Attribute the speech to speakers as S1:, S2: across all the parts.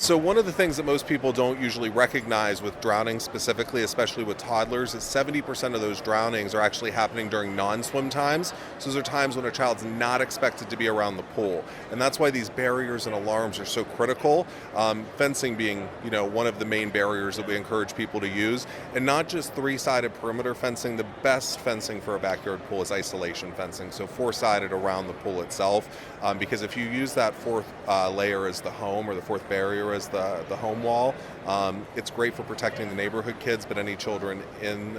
S1: So one of the things that most people don't usually recognize with drowning specifically, especially with toddlers, is 70% of those drownings are actually happening during non-swim times. So those are times when a child's not expected to be around the pool. And that's why these barriers and alarms are so critical. Fencing being, one of the main barriers that we encourage people to use. And not just three-sided perimeter fencing. The best fencing for a backyard pool is isolation fencing. So four-sided around the pool itself. Because if you use that fourth layer as the home, or the fourth barrier as the home wall, it's great for protecting the neighborhood kids, but any children in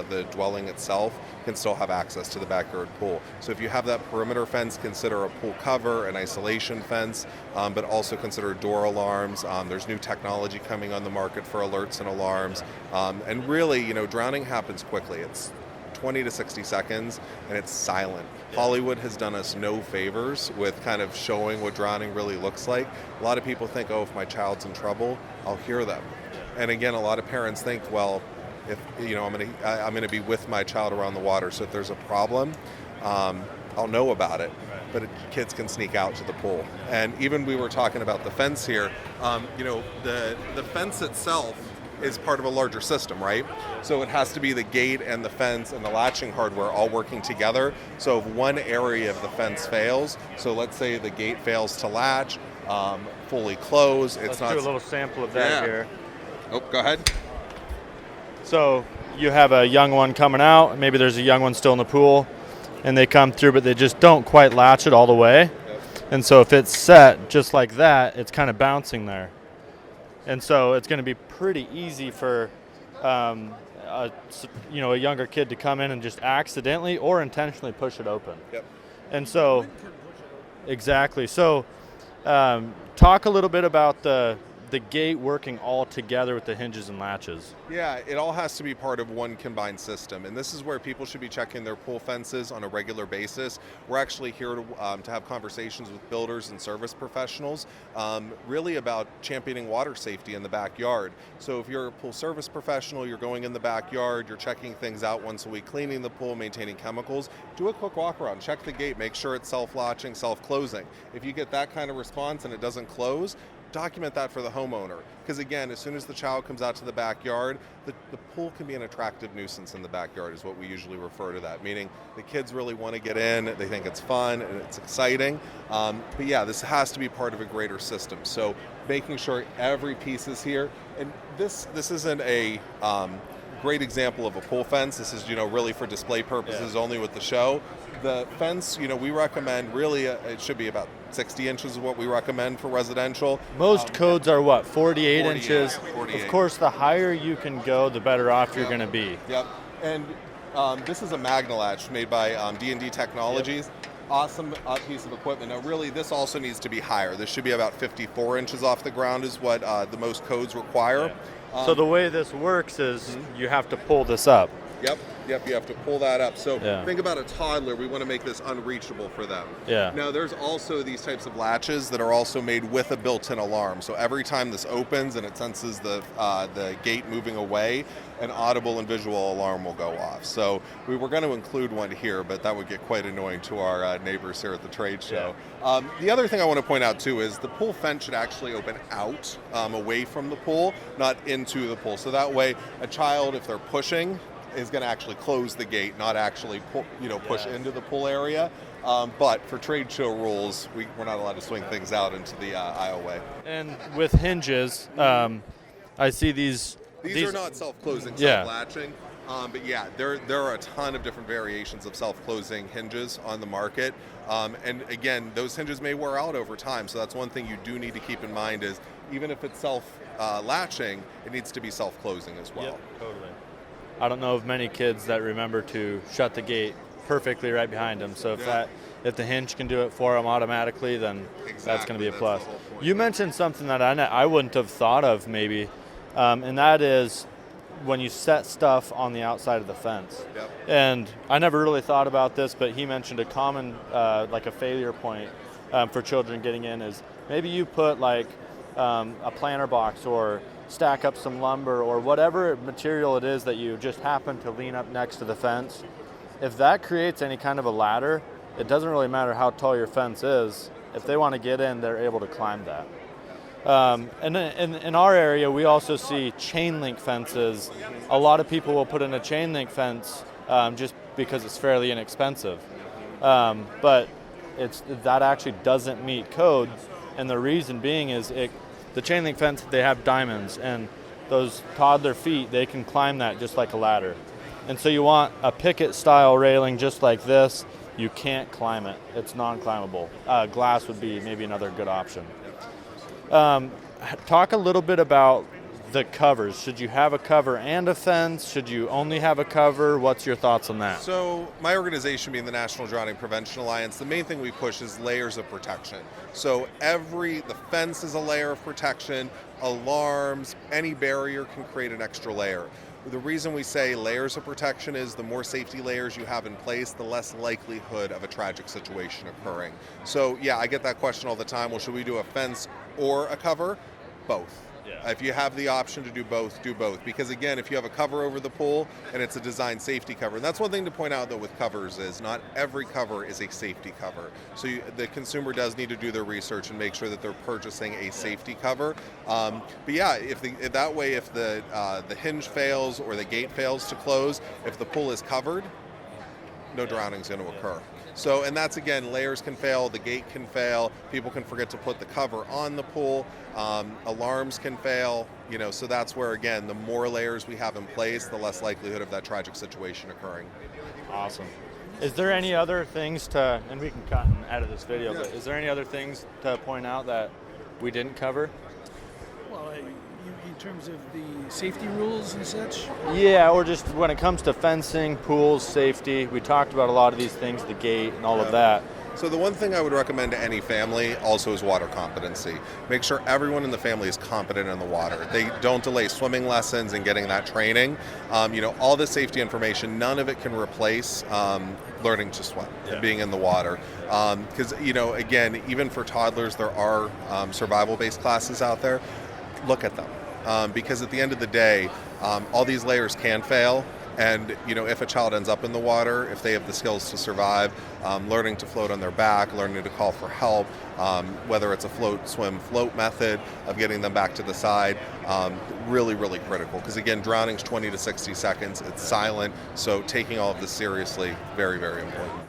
S1: the dwelling itself can still have access to the backyard pool. So if you have that perimeter fence, consider a pool cover, an isolation fence, but also consider door alarms. There's new technology coming on the market for alerts and alarms. And really, drowning happens quickly. It's 20 to 60 seconds, and it's silent. Hollywood has done us no favors with kind of showing what drowning really looks like. A lot of people think, if my child's in trouble, I'll hear them. And again, a lot of parents think, well, if I'm gonna be with my child around the water, so if there's a problem, I'll know about it. But kids can sneak out to the pool. And even we were talking about the fence here. The fence itself is part of a larger system, right? So it has to be the gate and the fence and the latching hardware all working together. So if one area of the fence fails, so let's say the gate fails to latch, fully close,
S2: Let's do a little sample of that here.
S1: Oh, go ahead.
S2: So you have a young one coming out, maybe there's a young one still in the pool, and they come through, but they just don't quite latch it all the way.
S1: Yep.
S2: And so if it's set just like that, it's kind of bouncing there. And so it's going to be pretty easy for a younger kid to come in and just accidentally or intentionally push it open.
S1: Yep.
S2: And so, exactly. So talk a little bit about the gate working all together with the hinges and latches.
S1: Yeah, it all has to be part of one combined system, and this is where people should be checking their pool fences on a regular basis. We're actually here to have conversations with builders and service professionals, really about championing water safety in the backyard. So if you're a pool service professional, you're going in the backyard, you're checking things out once a week, cleaning the pool, maintaining chemicals, do a quick walk around, check the gate, make sure it's self-latching, self-closing. If you get that kind of response and it doesn't close, document that for the homeowner, because again, as soon as the child comes out to the backyard, the pool can be an attractive nuisance in the backyard is what we usually refer to that, meaning the kids really want to get in, they think it's fun and it's exciting, but yeah, this has to be part of a greater system. So making sure every piece is here, and this isn't a great example of a pool fence. This is really for display purposes only with the show. The fence, we recommend really it should be about 60 inches is what we recommend for residential.
S2: Most codes are what, 48 inches?
S1: 48.
S2: Of course, the higher you can go, the better off you're going to be.
S1: Yep. And this is a Magna latch made by D&D Technologies. Yep. Awesome piece of equipment. Now really this also needs to be higher. This should be about 54 inches off the ground is what the most codes require.
S2: So the way this works is you have to pull this up.
S1: Yep, you have to pull that up. So think about a toddler, we want to make this unreachable for them.
S2: Yeah.
S1: Now there's also these types of latches that are also made with a built-in alarm. So every time this opens and it senses the gate moving away, an audible and visual alarm will go off. So we were going to include one here, but that would get quite annoying to our neighbors here at the trade show. Yeah. The other thing I want to point out too is the pool fence should actually open out, away from the pool, not into the pool. So that way a child, if they're pushing, is going to actually close the gate, not actually push into the pool area. But for trade show rules, we're not allowed to swing things out into the aisleway.
S2: And with hinges, I see these.
S1: These are not self-closing, self-latching. But yeah, there are a ton of different variations of self-closing hinges on the market. And again, those hinges may wear out over time. So that's one thing you do need to keep in mind is even if it's self-latching, it needs to be self-closing as well.
S2: Yep, totally. I don't know of many kids that remember to shut the gate perfectly right behind them. So if the hinge can do it for them automatically, then that's going to be a plus. You mentioned something that I wouldn't have thought of maybe, and that is when you set stuff on the outside of the fence.
S1: Yep.
S2: And I never really thought about this, but he mentioned a common, like a failure point for children getting in is maybe you put like a planter box or stack up some lumber or whatever material it is that you just happen to lean up next to the fence. If that creates any kind of a ladder, it doesn't really matter how tall your fence is. If they want to get in, they're able to climb that. And in our area, we also see chain link fences. A lot of people will put in a chain link fence just because it's fairly inexpensive. But that actually doesn't meet code, and the reason being is the chain link fence, they have diamonds, and those toddler feet, they can climb that just like a ladder. And so you want a picket style railing just like this. You can't climb it. It's non-climbable. Glass would be maybe another good option. Talk a little bit about the covers. Should you have a cover and a fence? Should you only have a cover? What's your thoughts on that?
S1: So my organization, being the National Drowning Prevention Alliance, the main thing we push is layers of protection. So the fence is a layer of protection, alarms, any barrier can create an extra layer. The reason we say layers of protection is the more safety layers you have in place, the less likelihood of a tragic situation occurring. So yeah, I get that question all the time. Well, should we do a fence or a cover? Both.
S2: Yeah.
S1: If you have the option to do both, do both. Because again, if you have a cover over the pool and it's a design safety cover, and that's one thing to point out though with covers is not every cover is a safety cover. So the consumer does need to do their research and make sure that they're purchasing a safety cover. But yeah, if the hinge fails or the gate fails to close, if the pool is covered, no drowning is going to occur. So, and that's again, layers can fail, the gate can fail, people can forget to put the cover on the pool, alarms can fail, so that's where again, the more layers we have in place, the less likelihood of that tragic situation occurring.
S2: Awesome. Is there any other things and we can cut and edit this video, but is there any other things to point out that we didn't cover?
S3: Well, in terms of the safety rules and such?
S2: Yeah, or just when it comes to fencing, pools, safety, we talked about a lot of these things, the gate and all of that.
S1: So the one thing I would recommend to any family also is water competency. Make sure everyone in the family is competent in the water. They don't delay swimming lessons and getting that training. All the safety information, none of it can replace learning to swim and being in the water. Because, again, even for toddlers, there are survival-based classes out there. Look at them. Because at the end of the day, all these layers can fail, and if a child ends up in the water, if they have the skills to survive, learning to float on their back, learning to call for help, whether it's a float, swim, float method of getting them back to the side, really, really critical. Because again, drowning's 20 to 60 seconds, it's silent, so taking all of this seriously, very, very important.